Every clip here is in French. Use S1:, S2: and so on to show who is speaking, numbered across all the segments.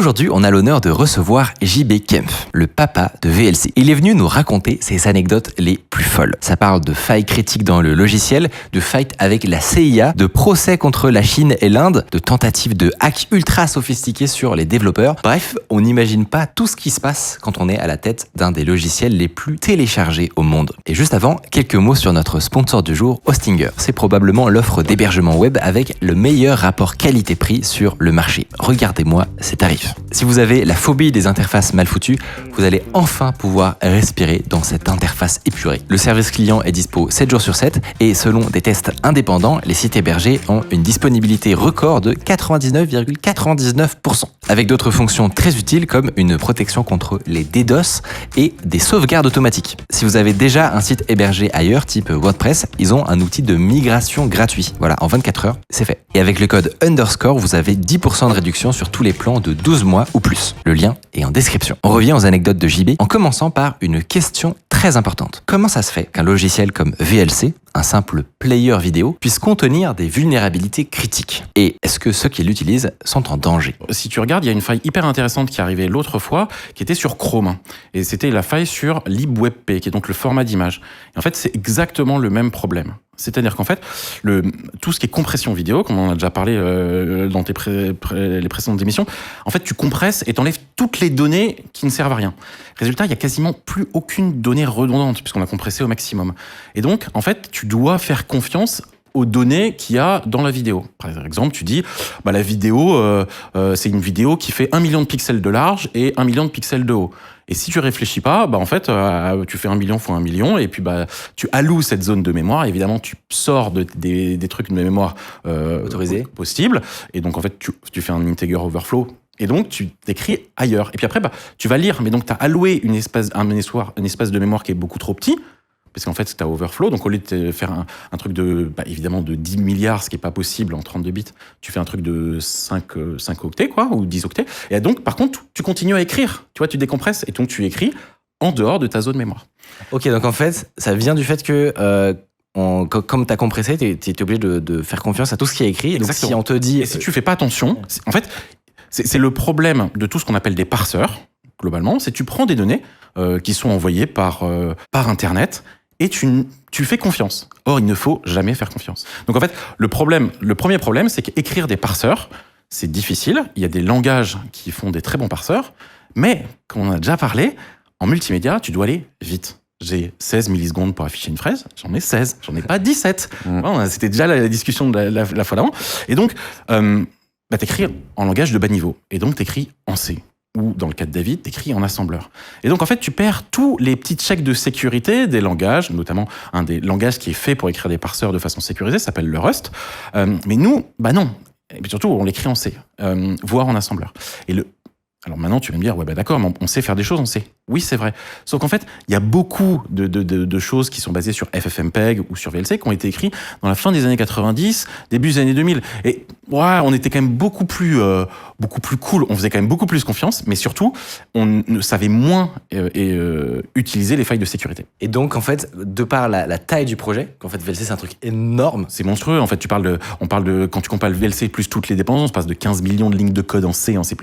S1: Aujourd'hui, on a l'honneur de recevoir JB Kempf, le papa de VLC. Il est venu nous raconter ses anecdotes les plus folles. Ça parle de failles critiques dans le logiciel, de fight avec la CIA, de procès contre la Chine et l'Inde, de tentatives de hack ultra sophistiquées sur les développeurs. Bref, on n'imagine pas tout ce qui se passe quand on est à la tête d'un des logiciels les plus téléchargés au monde. Et juste avant, quelques mots sur notre sponsor du jour, Hostinger. C'est probablement l'offre d'hébergement web avec le meilleur rapport qualité-prix sur le marché. Regardez-moi ces tarifs. Si vous avez la phobie des interfaces mal foutues, vous allez enfin pouvoir respirer dans cette interface épurée. Le service client est dispo 7 jours sur 7 et selon des tests indépendants, les sites hébergés ont une disponibilité record de 99,99%. Avec d'autres fonctions très utiles comme une protection contre les DDoS et des sauvegardes automatiques. Si vous avez déjà un site hébergé ailleurs, type WordPress, ils ont un outil de migration gratuit. Voilà, en 24 heures, c'est fait. Et avec le code underscore, vous avez 10% de réduction sur tous les plans de 12 mois ou plus. Le lien est en description. On revient aux anecdotes de JB en commençant par une question très importante. Comment ça se fait qu'un logiciel comme VLC, un simple player vidéo, puisse contenir des vulnérabilités critiques? Et est-ce que ceux qui l'utilisent sont en danger?
S2: Si tu regardes, il y a une faille hyper intéressante qui est arrivée l'autre fois, qui était sur Chrome. Et c'était la faille sur libwebp, qui est donc le format d'image. Et en fait, c'est exactement le même problème. C'est-à-dire qu'en fait, tout ce qui est compression vidéo, comme on a déjà parlé dans les précédentes émissions, en fait, tu compresses et t'enlèves toutes les données qui ne servent à rien. Résultat, il n'y a quasiment plus aucune donnée redondante, puisqu'on a compressé au maximum. Et donc, en fait, tu dois faire confiance aux données qu'il y a dans la vidéo. Par exemple, tu dis, la vidéo, c'est une vidéo qui fait 1 million de pixels de large et 1 million de pixels de haut. Et si tu réfléchis pas, en fait, tu fais 1 million fois 1 million et puis tu alloues cette zone de mémoire. Évidemment, tu sors des trucs de mémoire autorisés possibles. Et donc, en fait, tu fais un integer overflow. Et donc, tu t'écris ailleurs. Et puis après, tu vas lire. Mais donc, tu as alloué un espace de mémoire qui est beaucoup trop petit. Parce qu'en fait, tu as overflow, donc au lieu de faire un truc évidemment de 10 milliards, ce qui n'est pas possible en 32 bits, tu fais un truc de 5 octets, ou 10 octets. Et donc, par contre, tu continues à écrire. Tu vois, tu décompresses et donc tu écris en dehors de ta zone mémoire.
S1: Ok, donc en fait, ça vient du fait que comme tu as compressé, tu es obligé de faire confiance à tout ce qui est écrit. Donc si on te dit...
S2: Et si tu fais pas attention, en fait, c'est le problème de tout ce qu'on appelle des parseurs, globalement, c'est que tu prends des données qui sont envoyées par Internet, et tu fais confiance. Or, il ne faut jamais faire confiance. Donc en fait, le premier problème, c'est qu'écrire des parseurs, c'est difficile. Il y a des langages qui font des très bons parseurs, mais, comme on a déjà parlé, en multimédia, tu dois aller vite. J'ai 16 millisecondes pour afficher une fraise, j'en ai 16, j'en ai pas 17. Bon, c'était déjà la discussion de la fois d'avant. Et donc, t'écris en langage de bas niveau, et donc t'écris en C. Ou dans le cas de David, t'écris en assembleur. Et donc, en fait, tu perds tous les petits checks de sécurité des langages, notamment un des langages qui est fait pour écrire des parseurs de façon sécurisée, s'appelle le Rust. Mais nous, non. Et puis surtout, on l'écrit en C, voire en assembleur. Alors maintenant, tu vas me dire, d'accord, mais on sait faire des choses, on sait. Oui, c'est vrai. Sauf qu'en fait, il y a beaucoup de choses qui sont basées sur FFmpeg ou sur VLC qui ont été écrites dans la fin des années 90, début des années 2000. Et on était quand même beaucoup plus cool, on faisait quand même beaucoup plus confiance, mais surtout, on savait moins utiliser les failles de sécurité.
S1: Et donc, en fait, de par la taille du projet, qu'en fait, VLC, c'est un truc énorme.
S2: C'est monstrueux. En fait, on parle de, quand tu compares le VLC plus toutes les dépendances, on passe de 15 millions de lignes de code en C, en C++,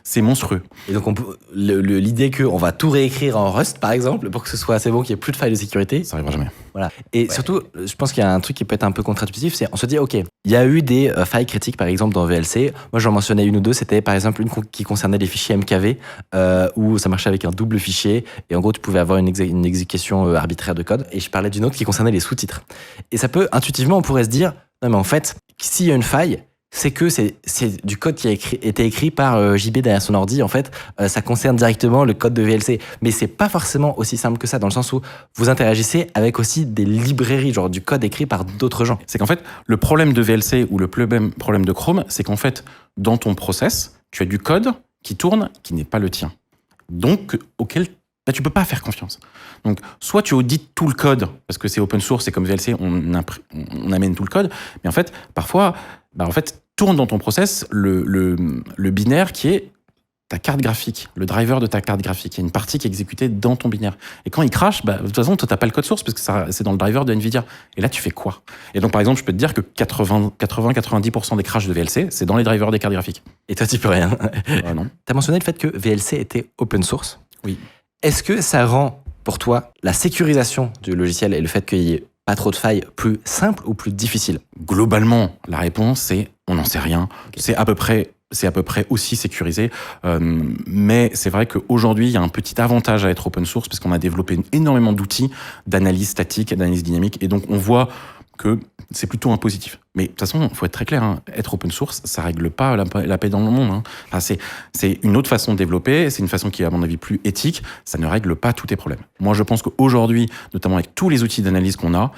S2: c'est monstrueux.
S1: Et donc, l'idée qu'on va tout réécrire en Rust, par exemple, pour que ce soit assez bon, qu'il n'y ait plus de failles de sécurité.
S2: Ça n'arrivera jamais.
S1: Voilà. Et surtout, je pense qu'il y a un truc qui peut être un peu contre-intuitif, c'est on se dit, ok, il y a eu des failles critiques, par exemple, dans VLC. Moi, j'en mentionnais une ou deux. C'était, par exemple, une qui concernait les fichiers MKV, où ça marchait avec un double fichier. Et en gros, tu pouvais avoir une exécution arbitraire de code. Et je parlais d'une autre qui concernait les sous-titres. Et ça peut, intuitivement, on pourrait se dire, non, mais en fait, s'il y a une faille, c'est que c'est du code qui a été écrit par JB derrière son ordi. En fait, ça concerne directement le code de VLC. Mais c'est pas forcément aussi simple que ça, dans le sens où vous interagissez avec aussi des librairies, genre du code écrit par d'autres gens.
S2: C'est qu'en fait, le problème de VLC ou le problème de Chrome, c'est qu'en fait, dans ton process, tu as du code qui tourne, qui n'est pas le tien. Donc, auquel tu peux pas faire confiance. Donc, soit tu audites tout le code, parce que c'est open source, c'est comme VLC, on amène tout le code, mais en fait, parfois, tourne dans ton process le binaire qui est ta carte graphique, le driver de ta carte graphique, il y a une partie qui est exécutée dans ton binaire. Et quand il crache, de toute façon, toi, t'as pas le code source parce que c'est dans le driver de NVIDIA. Et là, tu fais quoi? Et donc, par exemple, je peux te dire que 80-90% des crashs de VLC, c'est dans les drivers des cartes graphiques.
S1: Et toi, tu peux rien.
S2: Non.
S1: Tu as mentionné le fait que VLC était open source.
S2: Oui.
S1: Est-ce que ça rend, pour toi, la sécurisation du logiciel et le fait qu'il y ait pas trop de failles plus simple ou plus difficile?
S2: Globalement, la réponse, c'est on n'en sait rien. Okay. C'est à peu près aussi sécurisé. Mais c'est vrai qu'aujourd'hui, il y a un petit avantage à être open source parce qu'on a développé énormément d'outils d'analyse statique, d'analyse dynamique. Et donc, on voit que c'est plutôt un positif. Mais de toute façon, il faut être très clair, hein, être open source, ça règle pas la paix dans le monde. Hein. Enfin, c'est une autre façon de développer, c'est une façon qui est à mon avis plus éthique, ça ne règle pas tous tes problèmes. Moi, je pense qu'aujourd'hui, notamment avec tous les outils d'analyse qu'on a,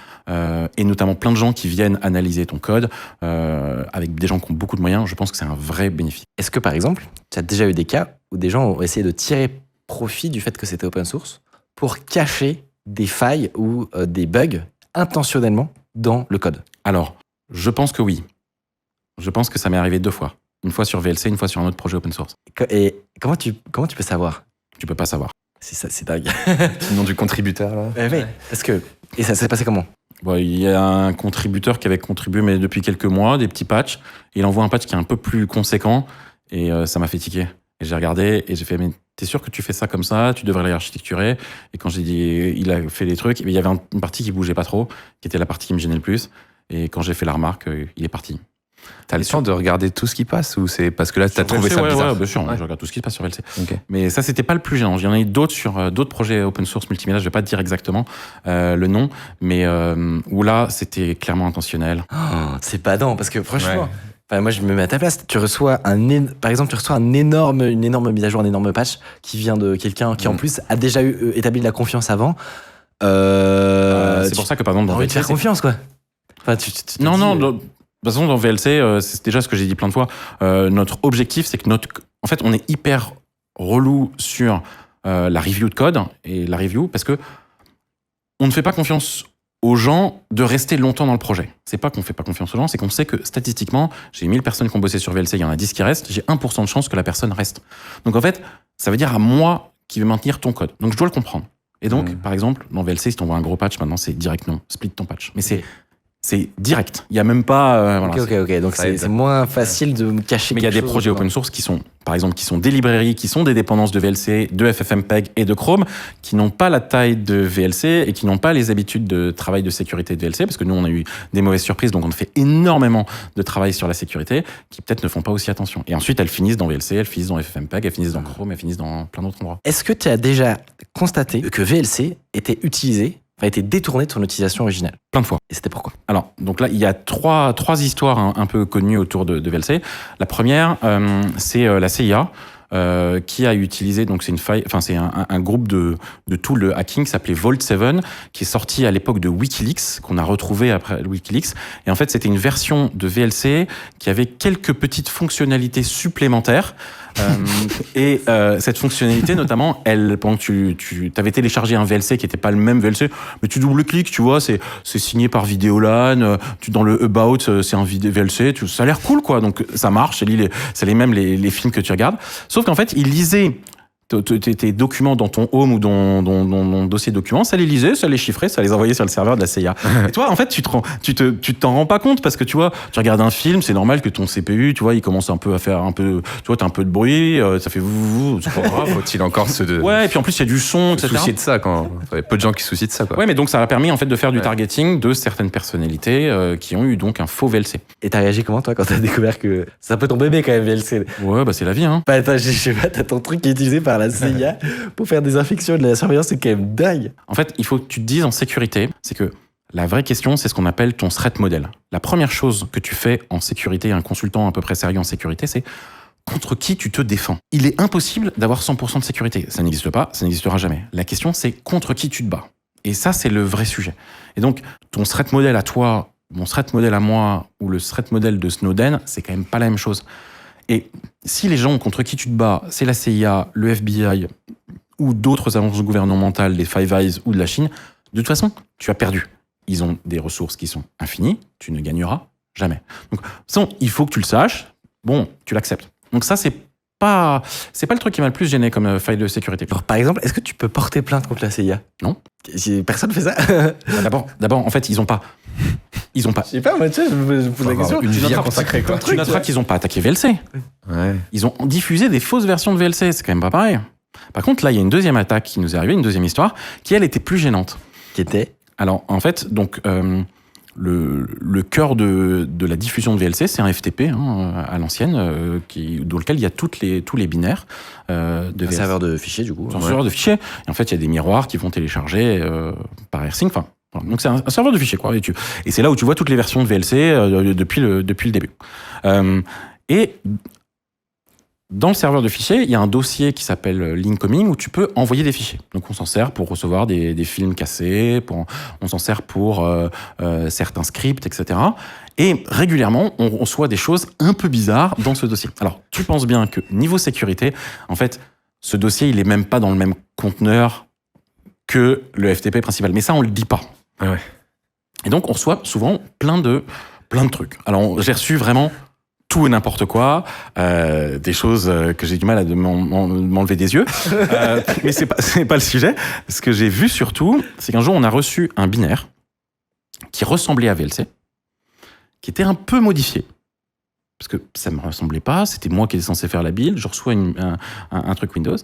S2: et notamment plein de gens qui viennent analyser ton code, avec des gens qui ont beaucoup de moyens, je pense que c'est un vrai bénéfice.
S1: Est-ce que, par exemple, tu as déjà eu des cas où des gens ont essayé de tirer profit du fait que c'était open source pour cacher des failles ou des bugs intentionnellement dans le code?
S2: Alors, je pense que oui. Je pense que ça m'est arrivé 2 fois. Une fois sur VLC, une fois sur un autre projet open source.
S1: Et comment tu peux savoir?
S2: Tu peux pas savoir.
S1: C'est dingue.
S3: Le nom du contributeur, là.
S1: Oui, parce que... Et ça s'est passé comment?
S2: Bon, il y a un contributeur qui avait contribué mais depuis quelques mois, des petits patchs. Et il envoie un patch qui est un peu plus conséquent. Et ça m'a fait tiquer. Et j'ai regardé et j'ai fait, mais t'es sûr que tu fais ça comme ça? Tu devrais l'architecturer. Et quand j'ai dit, il a fait des trucs, il y avait une partie qui bougeait pas trop, qui était la partie qui me gênait le plus. Et quand j'ai fait la remarque, il est parti.
S3: T'as le temps de regarder tout ce qui passe ou c'est parce que là, t'as trouvé ça bizarre?
S2: Ouais, bien sûr, je regarde tout ce qui se passe sur VLC. Okay. Mais ça, c'était pas le plus gênant. Il y en a eu d'autres sur d'autres projets open source multimédia, je vais pas te dire exactement le nom, mais où là, c'était clairement intentionnel.
S1: Oh, c'est badant, parce que franchement... Enfin, moi, je me mets à ta place. Tu reçois par exemple, une énorme mise à jour, un énorme patch qui vient de quelqu'un qui, en plus, a déjà établi de la confiance avant.
S2: C'est pour ça que, par exemple, dans
S1: VLC, faire confiance, quoi. Enfin,
S2: non, de toute façon, dans VLC, c'est déjà ce que j'ai dit plein de fois. Notre objectif, c'est que en fait, on est hyper relou sur la review de code et la review parce que on ne fait pas confiance aux gens de rester longtemps dans le projet. C'est pas qu'on fait pas confiance aux gens, c'est qu'on sait que statistiquement, j'ai 1000 personnes qui ont bossé sur VLC, il y en a 10 qui restent, j'ai 1% de chance que la personne reste. Donc en fait, ça veut dire à moi qui vais maintenir ton code. Donc je dois le comprendre. Et donc, par exemple, dans VLC, si tu envoies un gros patch, maintenant c'est direct non, split ton patch. Mais c'est direct. Il y a même pas.
S1: Ok. Donc c'est moins facile de me cacher.
S2: Mais il y a des projets open source qui sont, par exemple, qui sont des librairies, qui sont des dépendances de VLC, de FFmpeg et de Chrome, qui n'ont pas la taille de VLC et qui n'ont pas les habitudes de travail de sécurité de VLC, parce que nous on a eu des mauvaises surprises, donc on fait énormément de travail sur la sécurité, qui peut-être ne font pas aussi attention. Et ensuite elles finissent dans VLC, elles finissent dans FFmpeg, elles finissent dans Chrome, elles finissent dans plein d'autres endroits.
S1: Est-ce que tu as déjà constaté que VLC était utilisé, a été détourné de son utilisation originale?
S2: Plein de fois.
S1: Et c'était pourquoi?
S2: Alors, donc là, il y a trois histoires un peu connues autour de VLC. La première, c'est la CIA qui a utilisé, donc c'est une faille, enfin c'est un groupe de tools de hacking qui s'appelait Vault7, qui est sorti à l'époque de WikiLeaks, qu'on a retrouvé après WikiLeaks. Et en fait, c'était une version de VLC qui avait quelques petites fonctionnalités supplémentaires. Et cette fonctionnalité, notamment, pendant que tu avais téléchargé un VLC qui n'était pas le même VLC, mais tu double-cliques, tu vois, c'est signé par Vidéolan, dans le About, c'est un VLC, ça a l'air cool, quoi. Donc ça marche, ça lit même les films que tu regardes. Sauf qu'en fait, il lisait tes documents dans ton home ou dans ton dossier documents, ça les lisait, ça les chiffrait, ça les envoyait sur le serveur de la CIA. Et toi, en fait, tu t'en rends pas compte parce que tu vois, tu regardes un film, c'est normal que ton CPU, tu vois, il commence un peu à faire tu vois, t'as un peu de bruit, ça fait c'est pas grave.
S3: Faut-il encore
S2: Ouais, et puis en plus, il y a du son, etc.
S3: Soucier de ça quand. Il y a peu de gens qui se soucient de ça, quoi.
S2: Ouais, mais donc ça a permis, en fait, de faire du targeting de certaines personnalités qui ont eu donc un faux VLC.
S1: Et t'as réagi comment, toi, quand t'as découvert que c'est un peu ton bébé, quand même, VLC?
S2: Ouais, bah, c'est la vie, hein.
S1: Bah, attends, je sais pas, t'as ton truc qui est utilisé par la CIA pour faire des infections de la surveillance, c'est quand même dingue.
S2: En fait, il faut que tu te dises en sécurité, c'est que la vraie question, c'est ce qu'on appelle ton threat model. La première chose que tu fais en sécurité, un consultant à peu près sérieux en sécurité, c'est contre qui tu te défends. Il est impossible d'avoir 100% de sécurité. Ça n'existe pas, ça n'existera jamais. La question, c'est contre qui tu te bats. Et ça, c'est le vrai sujet. Et donc, ton threat model à toi, mon threat model à moi, ou le threat model de Snowden, c'est quand même pas la même chose. Et si les gens contre qui tu te bats, c'est la CIA, le FBI ou d'autres agences gouvernementales, des Five Eyes ou de la Chine, de toute façon, tu as perdu. Ils ont des ressources qui sont infinies, tu ne gagneras jamais. Donc, il faut que tu le saches, bon, tu l'acceptes. Donc ça, c'est pas le truc qui m'a le plus gêné comme faille de sécurité.
S1: Alors, par exemple, est-ce que tu peux porter plainte contre la CIA?
S2: Non.
S1: Personne fait ça.
S2: D'abord, en fait, ils ont pas.
S1: Je sais pas, moi, tu sais, je me pose la question.
S3: Une vie à consacrer, quoi.
S2: Tu noteras qu'ils ont pas attaqué VLC.
S3: Ouais.
S2: Ils ont diffusé des fausses versions de VLC. C'est quand même pas pareil. Par contre, là, il y a une deuxième attaque qui nous est arrivée, une deuxième histoire, qui, elle, était plus gênante.
S1: Qui était?
S2: Alors, en fait, donc, le cœur de la diffusion de VLC, c'est un FTP à l'ancienne, dans lequel il y a tous les binaires de VLC.
S1: Un serveur de fichiers, du coup.
S2: Un serveur de fichiers. Et en fait, il y a des miroirs qui vont télécharger par AirSync. Enfin, voilà. Donc, c'est un serveur de fichiers, quoi. Et c'est là où tu vois toutes les versions de VLC depuis le début. Et dans le serveur de fichiers, il y a un dossier qui s'appelle l'incoming où tu peux envoyer des fichiers. Donc on s'en sert pour recevoir des films cassés, on s'en sert pour certains scripts, etc. Et régulièrement, on reçoit des choses un peu bizarres dans ce dossier. Alors, tu penses bien que niveau sécurité, en fait, ce dossier, il est même pas dans le même conteneur que le FTP principal. Mais ça, on le dit pas.
S3: Ah ouais.
S2: Et donc, on reçoit souvent plein de trucs. Alors, j'ai reçu vraiment tout et n'importe quoi, des choses que j'ai du mal à m'enlever des yeux. Mais c'est pas le sujet. Ce que j'ai vu surtout, c'est qu'un jour, on a reçu un binaire qui ressemblait à VLC, qui était un peu modifié. Parce que ça me ressemblait pas, c'était moi qui étais censé faire la build, je reçois un truc Windows.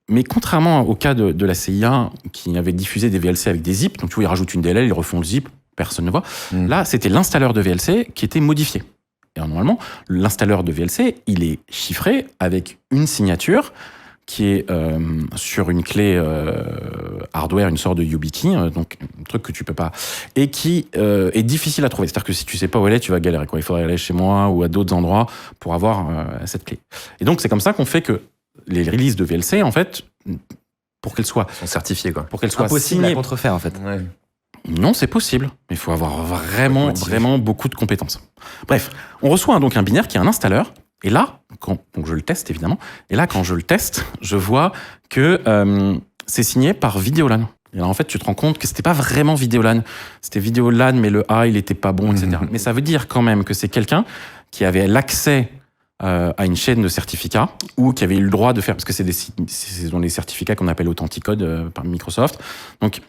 S2: Mais contrairement au cas de la CIA, qui avait diffusé des VLC avec des zips, donc tu vois, ils rajoutent une DLL, ils refont le zip, personne ne voit. Là, c'était l'installeur de VLC qui était modifié. Et normalement, l'installeur de VLC, il est chiffré avec une signature qui est sur une clé hardware, une sorte de YubiKey, donc un truc que tu peux pas, et qui est difficile à trouver. C'est-à-dire que si tu sais pas où elle est, tu vas galérer, quoi. Il faudrait aller chez moi ou à d'autres endroits pour avoir cette clé. Et donc c'est comme ça qu'on fait que les releases de VLC, en fait, pour qu'elles soient
S3: certifiées, quoi.
S2: Pour qu'elles soient
S1: impossible
S2: signées,
S1: à contrefaire, en fait.
S3: Ouais.
S2: non, c'est possible, mais il faut avoir vraiment beaucoup de compétences. Bref, on reçoit donc un binaire qui est un installeur, et là, donc je le teste évidemment, et là quand je le teste, je vois que c'est signé par Videolan. Et alors en fait, tu te rends compte que c'était pas vraiment Videolan, c'était Videolan, mais le A il était pas bon, etc. Mais ça veut dire quand même que c'est quelqu'un qui avait l'accès à une chaîne de certificats ou qui avait eu le droit de faire, parce que c'est des certificats qu'on appelle Authenticode par Microsoft. Donc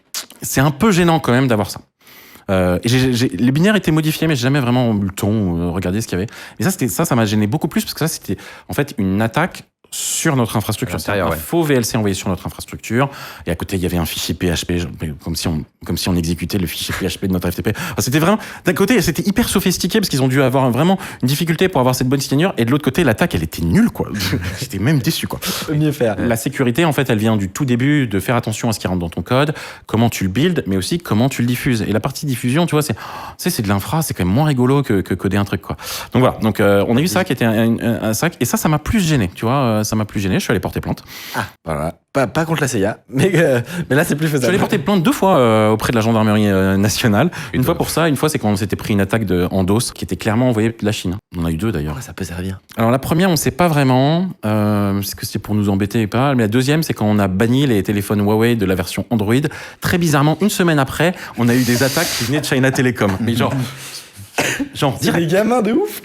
S2: c'est un peu gênant quand même d'avoir ça. Et les binaires étaient modifiés, mais j'ai jamais vraiment eu le temps de regarder ce qu'il y avait. Mais ça m'a gêné beaucoup plus parce que ça c'était en fait une attaque sur notre infrastructure. C'est un faux VLC envoyé sur notre infrastructure. Et à côté, il y avait un fichier PHP, comme si on exécutait le fichier PHP de notre FTP. Enfin, c'était vraiment, d'un côté, c'était hyper sophistiqué parce qu'ils ont dû avoir vraiment une difficulté pour avoir cette bonne signature. Et de l'autre côté, l'attaque, elle était nulle, quoi. J'étais même déçu, quoi.
S1: Mieux faire.
S2: La sécurité, en fait, elle vient du tout début de faire attention à ce qui rentre dans ton code, comment tu le builds, mais aussi comment tu le diffuses. Et la partie diffusion, tu vois, c'est de l'infra, c'est quand même moins rigolo que coder un truc, quoi. Donc voilà. Donc, on a eu ça qui était un sac. Et ça m'a plus gêné, tu vois. Ça m'a plus gêné, je suis allé porter plainte.
S1: Ah, voilà. Pas contre la CIA, mais là c'est plus faisable.
S2: Je suis allé porter plainte 2 fois auprès de la gendarmerie nationale. Une fois pour ça, une fois c'est quand on s'était pris une attaque en DOS qui était clairement envoyée de la Chine. On en a eu 2 d'ailleurs.
S1: Ouais, ça peut servir.
S2: Alors la première, on sait pas vraiment, est-ce que c'était pour nous embêter ou pas, mais la deuxième, c'est quand on a banni les téléphones Huawei de la version Android. Très bizarrement, une semaine après, on a eu des attaques qui venaient de China Telecom. Mais genre
S1: c'est des gamins de ouf.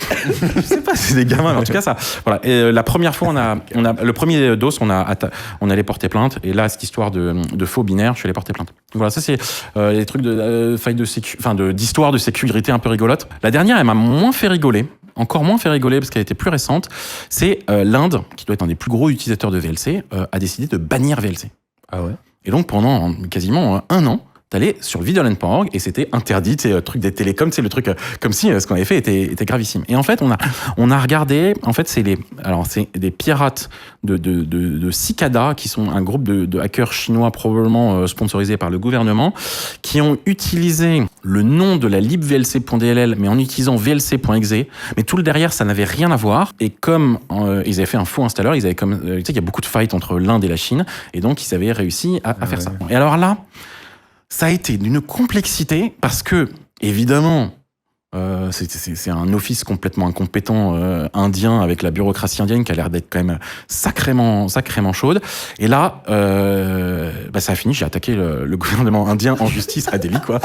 S2: Je sais pas si c'est des gamins, mais en tout cas ça. Voilà. Et la première fois, on a le premier DOS, on allait porter plainte. Et là, cette histoire de faux binaire, je suis allé porter plainte. Donc voilà, ça c'est les trucs de failles d'histoire de sécurité un peu rigolote. La dernière, elle m'a encore moins fait rigoler parce qu'elle était plus récente. C'est l'Inde, qui doit être un des plus gros utilisateurs de VLC, a décidé de bannir VLC.
S3: Ah ouais.
S2: Et donc pendant quasiment 1 an, t'allais sur videolan.org et c'était interdit, c'est le truc des télécoms, c'est le truc comme si ce qu'on avait fait était gravissime. Et en fait, on a regardé, en fait, c'est des pirates de Cicada, qui sont un groupe de hackers chinois probablement sponsorisés par le gouvernement, qui ont utilisé le nom de la libvlc.dll, mais en utilisant vlc.exe, mais tout le derrière, ça n'avait rien à voir. Et comme ils avaient fait un faux installeur, ils avaient tu sais, il y a beaucoup de fights entre l'Inde et la Chine, et donc ils avaient réussi à faire ça. Et alors là, ça a été d'une complexité parce que, évidemment, C'est un office complètement incompétent indien avec la bureaucratie indienne qui a l'air d'être quand même sacrément chaude. Et là, ça a fini. J'ai attaqué le gouvernement indien en justice à Delhi, quoi,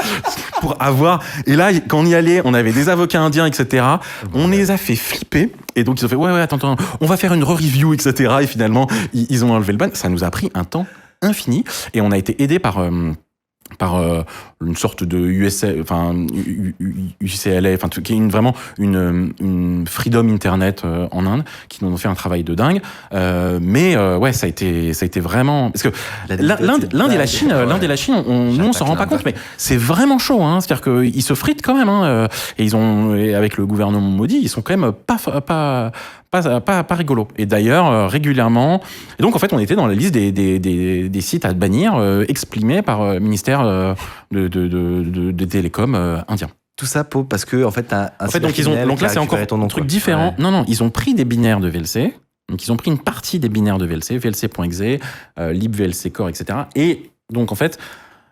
S2: pour avoir. Et là, quand on y allait, on avait des avocats indiens, etc. On les a fait flipper. Et donc ils ont fait ouais, attends, on va faire une re-review, etc. Et finalement, ils ont enlevé le ban. Ça nous a pris un temps infini. Et on a été aidé par une sorte de UCLA, enfin qui est vraiment une Freedom Internet en Inde, qui nous ont fait un travail de dingue. Ouais, ça a été vraiment parce que l'Inde et la Chine, nous on s'en rend pas compte, mais c'est vraiment chaud. Hein, c'est-à-dire qu'ils se fritent quand même. Et avec le gouvernement Modi, ils sont quand même pas rigolo. Et d'ailleurs, régulièrement. Et donc, en fait, on était dans la liste des sites à bannir, exprimés par le ministère des télécoms indien.
S1: Tout ça parce que, en fait,
S2: donc là, c'est encore un truc différent. Ouais. Non, ils ont pris des binaires de VLC. Donc, ils ont pris une partie des binaires de VLC, VLC.exe, libVLC Core, etc. Et donc, en fait,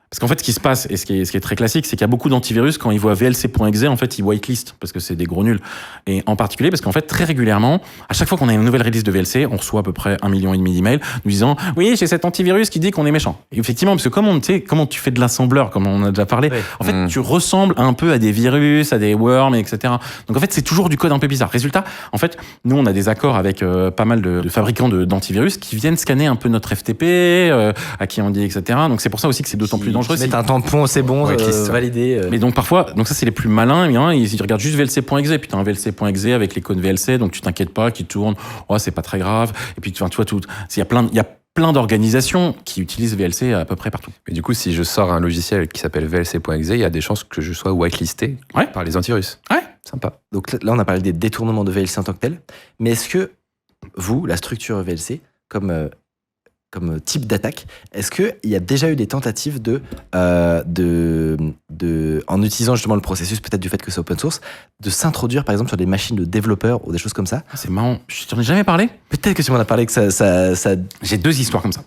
S2: parce qu'en fait, ce qui se passe, et ce qui est très classique, c'est qu'il y a beaucoup d'antivirus, quand ils voient VLC.exe, en fait, ils whitelist, parce que c'est des gros nuls. Et en particulier, parce qu'en fait, très régulièrement, à chaque fois qu'on a une nouvelle release de VLC, on reçoit à peu près 1,5 million d'emails nous disant, oui, j'ai cet antivirus qui dit qu'on est méchant. Et effectivement, parce que comment tu fais de l'assembleur, comme on a déjà parlé, ouais. En fait, tu ressembles un peu à des virus, à des worms, etc. Donc en fait, c'est toujours du code un peu bizarre. Résultat, en fait, nous, on a des accords avec pas mal de fabricants d'antivirus qui viennent scanner un peu notre FTP, à qui on dit, etc. Donc c'est pour ça aussi que c'est d'autant plus dangereux.
S1: Mettre un tampon, c'est bon, validé.
S2: Mais donc parfois, ça c'est les plus malins, ils regardent juste VLC.exe, puis t'as un VLC.exe avec l'icône VLC, donc tu t'inquiètes pas, qui tourne, c'est pas très grave. Et puis tu vois tout, il y a plein d'organisations qui utilisent VLC à peu près partout.
S3: Mais du coup, si je sors un logiciel qui s'appelle VLC.exe, il y a des chances que je sois whitelisté par les antivirus.
S2: Ouais.
S1: Sympa. Donc là, on a parlé des détournements de VLC en tant que tel, mais est-ce que vous, la structure VLC, comme type d'attaque, est-ce qu'il y a déjà eu des tentatives en utilisant justement le processus, peut-être du fait que c'est open source, de s'introduire par exemple sur des machines de développeurs ou des choses comme ça?
S2: C'est marrant, je t'en ai jamais parlé.
S1: Peut-être que tu m'en as parlé, que ça...
S2: J'ai 2 histoires comme ça.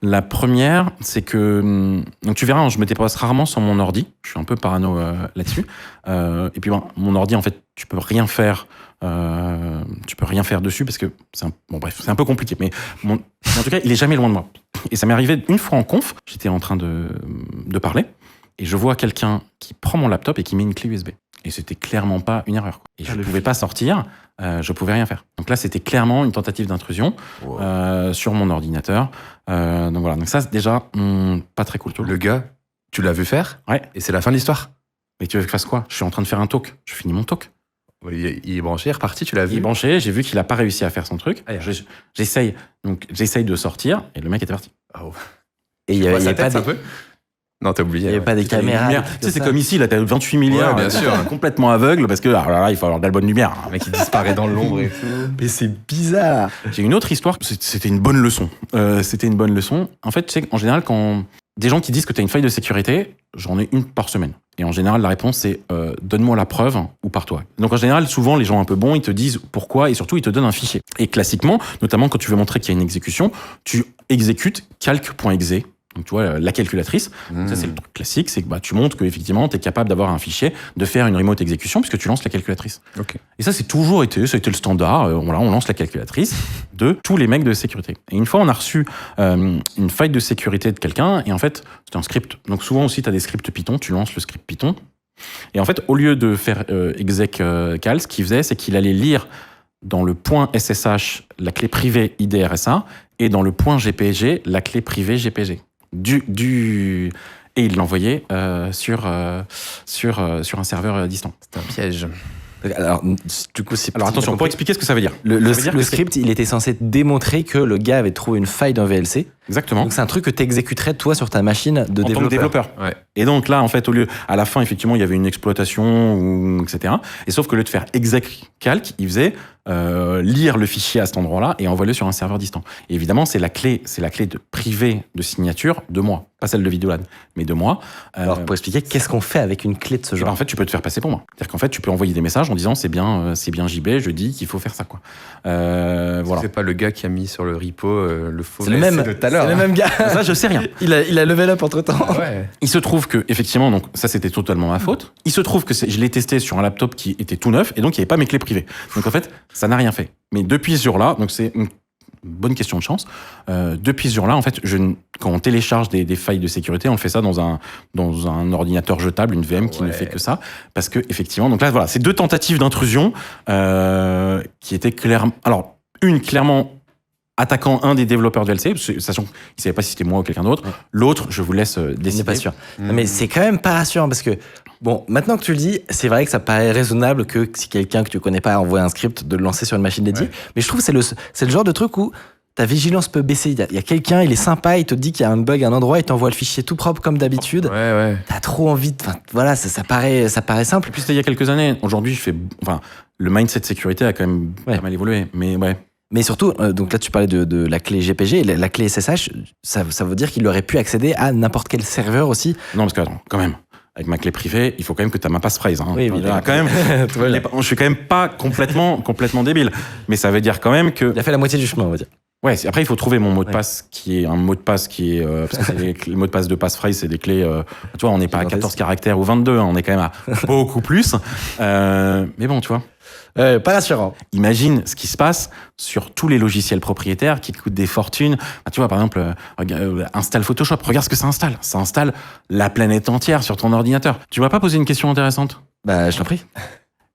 S2: La première, c'est que... Donc tu verras, je me déplace rarement sur mon ordi, je suis un peu parano là-dessus. Et puis mon ordi, en fait, tu peux rien faire dessus parce que c'est un peu compliqué, mais en tout cas il est jamais loin de moi. Et ça m'est arrivé une fois en conf, j'étais en train de parler et je vois quelqu'un qui prend mon laptop et qui met une clé USB, et c'était clairement pas une erreur, et je ne pouvais pas sortir, je pouvais rien faire. Donc là c'était clairement une tentative d'intrusion sur mon ordinateur. Donc voilà, donc ça c'est déjà pas très cool.
S3: Le gars, tu l'as vu faire?
S2: Ouais. Et
S3: c'est la fin de l'histoire.
S2: Mais tu veux que je fasse quoi? Je suis en train de faire un talk, je finis mon talk.
S3: Il est branché, il est reparti, tu l'as vu?
S2: Il est branché, j'ai vu qu'il a pas réussi à faire son truc. J'essaye de sortir, et le mec était parti.
S3: Oh.
S1: Et il y avait pas
S3: un peu? Non, t'as oublié.
S1: Il n'y avait pas des caméras.
S2: Tu sais, c'est comme ici, là, t'as 28 milliards,
S3: bien sûr.
S2: complètement aveugle, parce que là, il faut avoir de la bonne lumière.
S3: Le mec, il disparaît dans l'ombre et tout.
S1: Mais c'est bizarre.
S2: J'ai une autre histoire, c'était une bonne leçon. En fait, tu sais, en général, quand des gens qui disent que t'as une faille de sécurité, j'en ai une par semaine. Et en général, la réponse, c'est donne-moi la preuve ou pars-toi. Donc en général, souvent, les gens un peu bons, ils te disent pourquoi, et surtout, ils te donnent un fichier. Et classiquement, notamment quand tu veux montrer qu'il y a une exécution, tu exécutes calc.exe. Donc tu vois, la calculatrice, ça c'est le truc classique, c'est que tu montres qu'effectivement tu es capable d'avoir un fichier, de faire une remote exécution puisque tu lances la calculatrice.
S3: Okay.
S2: Et ça, ça a été le standard, on lance la calculatrice de tous les mecs de sécurité. Et une fois, on a reçu une faille de sécurité de quelqu'un, et en fait, c'était un script. Donc souvent aussi, tu as des scripts Python, tu lances le script Python, et en fait, au lieu de faire exec cal, ce qu'il faisait, c'est qu'il allait lire dans le point SSH la clé privée IDRSA, et dans le point GPG la clé privée GPG. Et il l'envoyait sur un serveur distant.
S3: C'est un piège.
S1: Alors, du coup,
S2: alors attention, pour expliquer ce que ça veut dire.
S1: Le script, il était censé démontrer que le gars avait trouvé une faille dans VLC.
S2: Exactement.
S1: Donc c'est un truc que tu exécuterais toi sur ta machine de développeur.
S2: En tant que développeur. Ouais. Et donc là, en fait, à la fin, effectivement, il y avait une exploitation, etc. Et sauf que au lieu de faire exec calc, il faisait lire le fichier à cet endroit-là et envoyer-le sur un serveur distant. Et évidemment, c'est la clé de privée de signature de moi, pas celle de Vidolab, mais de moi.
S1: Alors pour expliquer, qu'est-ce qu'on fait avec une clé de ce genre?
S2: En fait, tu peux te faire passer pour moi. C'est-à-dire qu'en fait, tu peux envoyer des messages en disant c'est bien JB, je dis qu'il faut faire ça, quoi. Voilà. voilà.
S3: C'est pas le gars qui a mis sur le repo le faux
S4: C'est le même,
S3: de tout à l'heure.
S4: c'est le même gars.
S2: Ça, je sais rien.
S4: Il a level up entre temps.
S3: Ouais.
S2: Il se trouve que, effectivement, donc ça c'était totalement ma faute. Il se trouve que je l'ai testé sur un laptop qui était tout neuf et donc il n'y avait pas mes clés privées. Donc en fait, ça n'a rien fait. Mais depuis ce jour-là, donc c'est une bonne question de chance. Depuis ce jour-là, en fait, quand on télécharge des failles de sécurité, on fait ça dans un ordinateur jetable, une VM qui ne fait que ça, parce que effectivement, donc là voilà, c'est 2 tentatives d'intrusion qui étaient clairement, alors une clairement attaquant un des développeurs de VLC, sachant qu'il ne savait pas si c'était moi ou quelqu'un d'autre. Ouais. L'autre, je vous laisse décider.
S4: On n'est pas sûr. Non, mais c'est quand même pas rassurant parce que, bon, maintenant que tu le dis, c'est vrai que ça paraît raisonnable que si quelqu'un que tu connais pas a envoyé un script, de le lancer sur une machine dédiée. Ouais. Mais je trouve que c'est le genre de truc où ta vigilance peut baisser. Il y a quelqu'un, il est sympa, il te dit qu'il y a un bug à un endroit, il t'envoie le fichier tout propre comme d'habitude.
S3: Ouais.
S4: T'as trop envie de. Voilà, ça paraît simple.
S2: Et puis c'était il y a quelques années. Aujourd'hui, le mindset de sécurité a quand même pas mal évolué. Mais ouais.
S4: Mais surtout, donc là tu parlais de la clé GPG, la clé SSH, ça veut dire qu'il aurait pu accéder à n'importe quel serveur aussi.
S2: Non, parce que attends, quand même, avec ma clé privée, il faut quand même que tu aies ma passphrase. Hein.
S4: Oui,
S2: quand même, je suis quand même pas complètement débile. Mais ça veut dire quand même que...
S4: Il a fait la moitié du chemin, on va dire.
S2: Ouais, après il faut trouver mon mot de passe qui est un mot de passe qui est... parce que le mot de passe de passphrase, c'est des clés... tu vois, on n'est pas à 14 caractères ou 22, hein, on est quand même à beaucoup plus. Mais bon, tu vois...
S4: pas rassurant.
S2: Imagine ce qui se passe sur tous les logiciels propriétaires qui coûtent des fortunes. Tu vois, par exemple, installe Photoshop. Regarde ce que ça installe. Ça installe la planète entière sur ton ordinateur. Tu vas pas poser une question intéressante ?
S4: Bah, je t'en prie.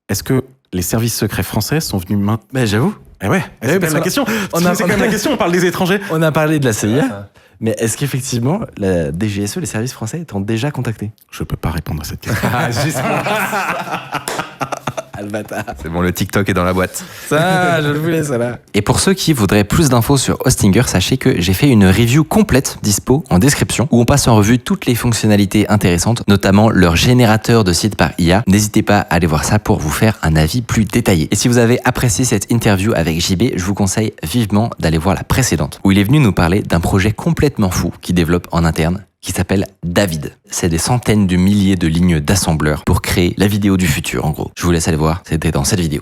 S2: Est-ce que les services secrets français sont venus maintenant ?
S4: Bah, j'avoue.
S2: Eh ouais, c'est quand même la question. C'est quand même la question, on parle des étrangers.
S4: On a parlé de la CIA, mais est-ce qu'effectivement, la DGSE, les services français, t'ont déjà contacté ?
S2: Je peux pas répondre à cette question.
S3: C'est bon, le TikTok est dans la boîte.
S4: Ça, je le voulais, ça là.
S1: Et pour ceux qui voudraient plus d'infos sur Hostinger, sachez que j'ai fait une review complète dispo en description où on passe en revue toutes les fonctionnalités intéressantes, notamment leur générateur de sites par IA. N'hésitez pas à aller voir ça pour vous faire un avis plus détaillé. Et si vous avez apprécié cette interview avec JB, je vous conseille vivement d'aller voir la précédente où il est venu nous parler d'un projet complètement fou qu'il développe en interne, qui s'appelle David. C'est des centaines de milliers de lignes d'assembleurs pour créer la vidéo du futur, en gros. Je vous laisse aller voir, c'était dans cette vidéo.